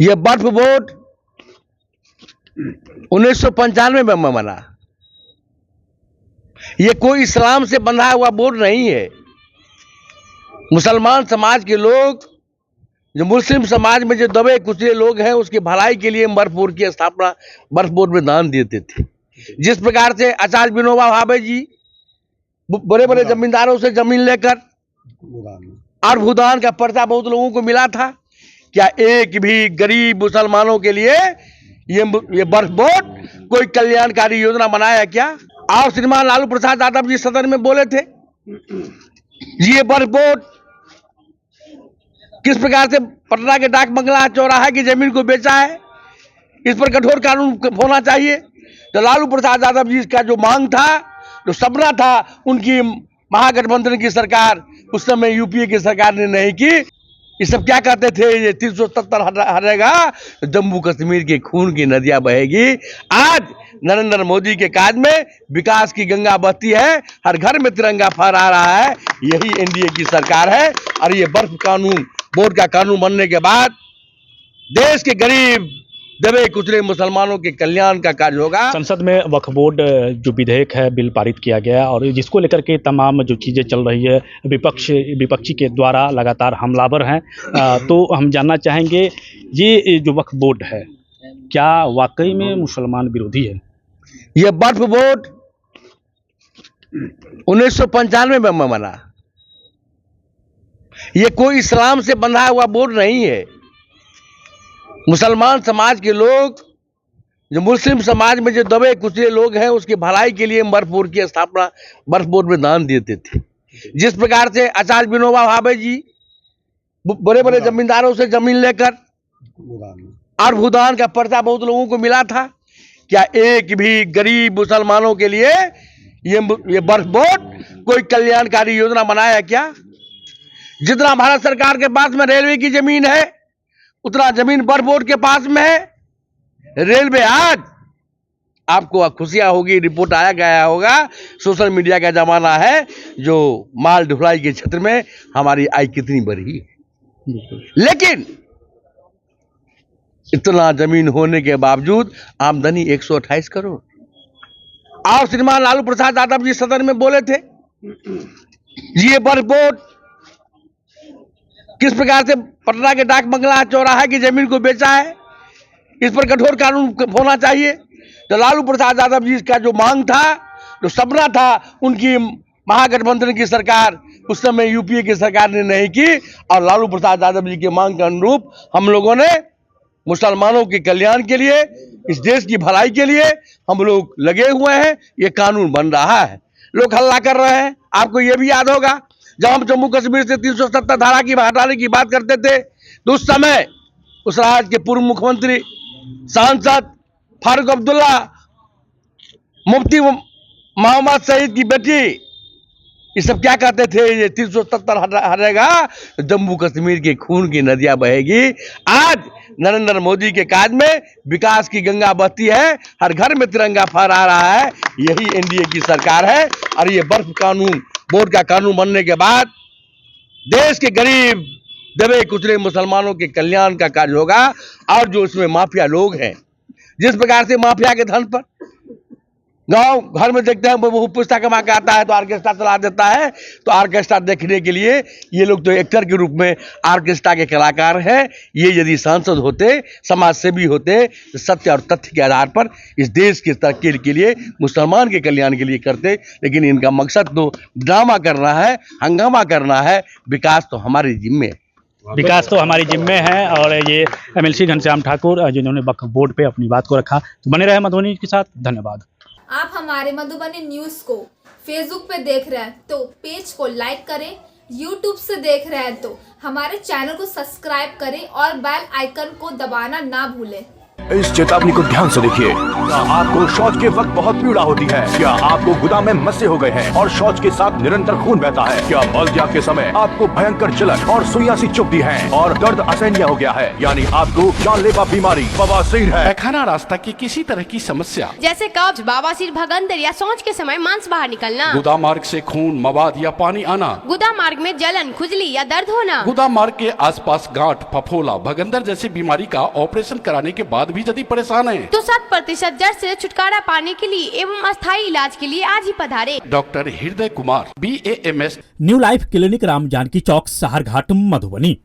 यह बर्फ बोर्ड 1995 में बना। यह कोई इस्लाम से बंधा हुआ बोर्ड नहीं है। मुसलमान समाज के लोग, जो मुस्लिम समाज में जो दबे कुचले लोग हैं, उसकी भलाई के लिए बर्फ बोर्ड की स्थापना बर्फ बोर्ड में दान देते थे। जिस प्रकार से आचार्य विनोबा भावे जी बड़े बड़े जमींदारों से जमीन लेकर और भूदान का पर्चा बहुत लोगों को मिला था, क्या एक भी गरीब मुसलमानों के लिए ये बर्फ बोर्ड कोई कल्याणकारी योजना बनाया क्या? और श्रीमान लालू प्रसाद यादव जी सदन में बोले थे, ये बर्फ बोर्ड किस प्रकार से पटना के डाक बंगला चौराहे की जमीन को बेचा है, इस पर कठोर कानून होना चाहिए। तो लालू प्रसाद यादव जी का जो मांग था, जो सपना था, उनकी महागठबंधन की सरकार, उस समय यूपीए की सरकार ने नहीं की। ये सब क्या कहते थे, ये 370 हटेगा तो जम्मू कश्मीर के खून की नदियां बहेगी। आज नरेंद्र मोदी के काज में विकास की गंगा बहती है, हर घर में तिरंगा फहरा रहा है। यही एनडीए की सरकार है। और ये बर्फ कानून बोर्ड का कानून बनने के बाद देश के गरीब दबे कुचले मुसलमानों के कल्याण का कार्य होगा। संसद में वक्फ बोर्ड जो विधेयक है, बिल पारित किया गया और जिसको लेकर के तमाम जो चीज़ें चल रही है, विपक्षी के द्वारा लगातार हमलावर हैं। तो हम जानना चाहेंगे, ये जो वक्फ बोर्ड है क्या वाकई में मुसलमान विरोधी है? यह बर्फ बोर्ड 1995 में बना। यह कोई इस्लाम से बंधा हुआ बोर्ड नहीं है। मुसलमान समाज के लोग, जो मुस्लिम समाज में जो दबे कुचले लोग हैं, उसकी भलाई के लिए बर्फ बोर्ड की स्थापना बर्फ बोर्ड में दान देते थे। जिस प्रकार से आचार्य विनोबा भावे जी बड़े बड़े जमींदारों से जमीन लेकर और भूदान का पर्चा बहुत लोगों को मिला था, क्या एक भी गरीब मुसलमानों के लिए ये बर्फ बोर्ड कोई कल्याणकारी योजना बनाया क्या? जितना भारत सरकार के पास में रेलवे की जमीन है, उतना जमीन बर्फ बोर्ड के पास में है। रेलवे आज आपको खुशियां होगी, रिपोर्ट आया गया होगा, सोशल मीडिया का जमाना है, जो माल ढुलाई के क्षेत्र में हमारी आय कितनी बढ़ी है। लेकिन इतना जमीन होने के बावजूद आमदनी 128 करोड़। और श्रीमान लालू प्रसाद यादव जी सदन में बोले थे, ये बर्फ बोर्ड किस प्रकार से पटना के डाक बंगला चौराहे की जमीन को बेचा है, इस पर कठोर कानून होना चाहिए। तो लालू प्रसाद यादव जी का जो मांग था, जो सपना था, उनकी महागठबंधन की सरकार, उस समय यूपीए की सरकार ने नहीं की। और लालू प्रसाद यादव जी के मांग के अनुरूप हम लोगों ने मुसलमानों के कल्याण के लिए, इस देश की भलाई के लिए हम लोग लगे हुए हैं। ये कानून बन रहा है, लोग हल्ला कर रहे हैं। आपको ये भी याद होगा, जब हम जम्मू कश्मीर से 370 धारा की हटाने की बात करते थे, तो उस समय उस राज्य के पूर्व मुख्यमंत्री, सांसद फारूक अब्दुल्ला, मुफ्ती मोहम्मद सईद की बेटी, ये सब क्या कहते थे, ये 370 हटेगा तो जम्मू कश्मीर के खून की नदियां बहेगी। आज नरेंद्र मोदी के काज में विकास की गंगा बहती है, हर घर में तिरंगा फहरा रहा है। यही एनडीए की सरकार है। और ये बर्फ कानून बोर्ड का कानून बनने के बाद देश के गरीब दबे कुचले मुसलमानों के कल्याण का कार्य होगा। और जो इसमें माफिया लोग हैं, जिस प्रकार से माफिया के धन पर गांव घर में देखते हैं, वो पुस्तक कमा के आता है तो ऑर्केस्ट्रा चला देता है। तो ऑर्केस्ट्रा देखने के लिए ये लोग तो एक्टर के रूप में ऑर्केस्ट्रा के कलाकार हैं। ये यदि सांसद होते, समाज सेवी होते, तो सत्य और तथ्य के आधार पर इस देश की तरक्की के लिए, मुसलमान के कल्याण के लिए करते। लेकिन इनका मकसद तो ड्रामा करना है, हंगामा करना है। विकास तो हमारे जिम्मे है। विकास तो हमारी जिम्मे है। और ये एमएलसी घनश्याम ठाकुर जिन्होंने वक्फ बोर्ड पे अपनी बात को रखा। तो बने रहे मधुबनी के साथ। धन्यवाद। आप हमारे मधुबनी न्यूज को फेसबुक पे देख रहे हैं तो पेज को लाइक करें, यूट्यूब से देख रहे हैं तो हमारे चैनल को सब्सक्राइब करें और बेल आइकन को दबाना ना भूलें। इस चेतावनी को ध्यान से देखिए। क्या आपको शौच के वक्त बहुत पीड़ा होती है? क्या आपको गुदा में मस्से हो गए हैं और शौच के साथ निरंतर खून बहता है? क्या मलत्याग के समय आपको भयंकर जलन और सुइयां सी चुभती हैं और दर्द असहनीय हो गया है? यानी आपको जानलेवा बीमारी बवासीर है। पैखाना रास्ता की किसी तरह की समस्या जैसे कब्ज, बवासीर, भगंदर या शौच के समय मांस बाहर निकलना, गुदा मार्ग से खून, मवाद या पानी आना, गुदा मार्ग में जलन, खुजली या दर्द होना, गुदा मार्ग के आसपास गांठ, फफोला, भगंदर जैसी बीमारी का ऑपरेशन कराने के बाद भी यदि परेशान है तो 100% जड़ से छुटकारा पाने के लिए एवं अस्थायी इलाज के लिए आज ही पधारे। Doctor Hriday Kumar, BAMS, new life clinic, Ram Janaki chowk, Saharghat, Madhubani.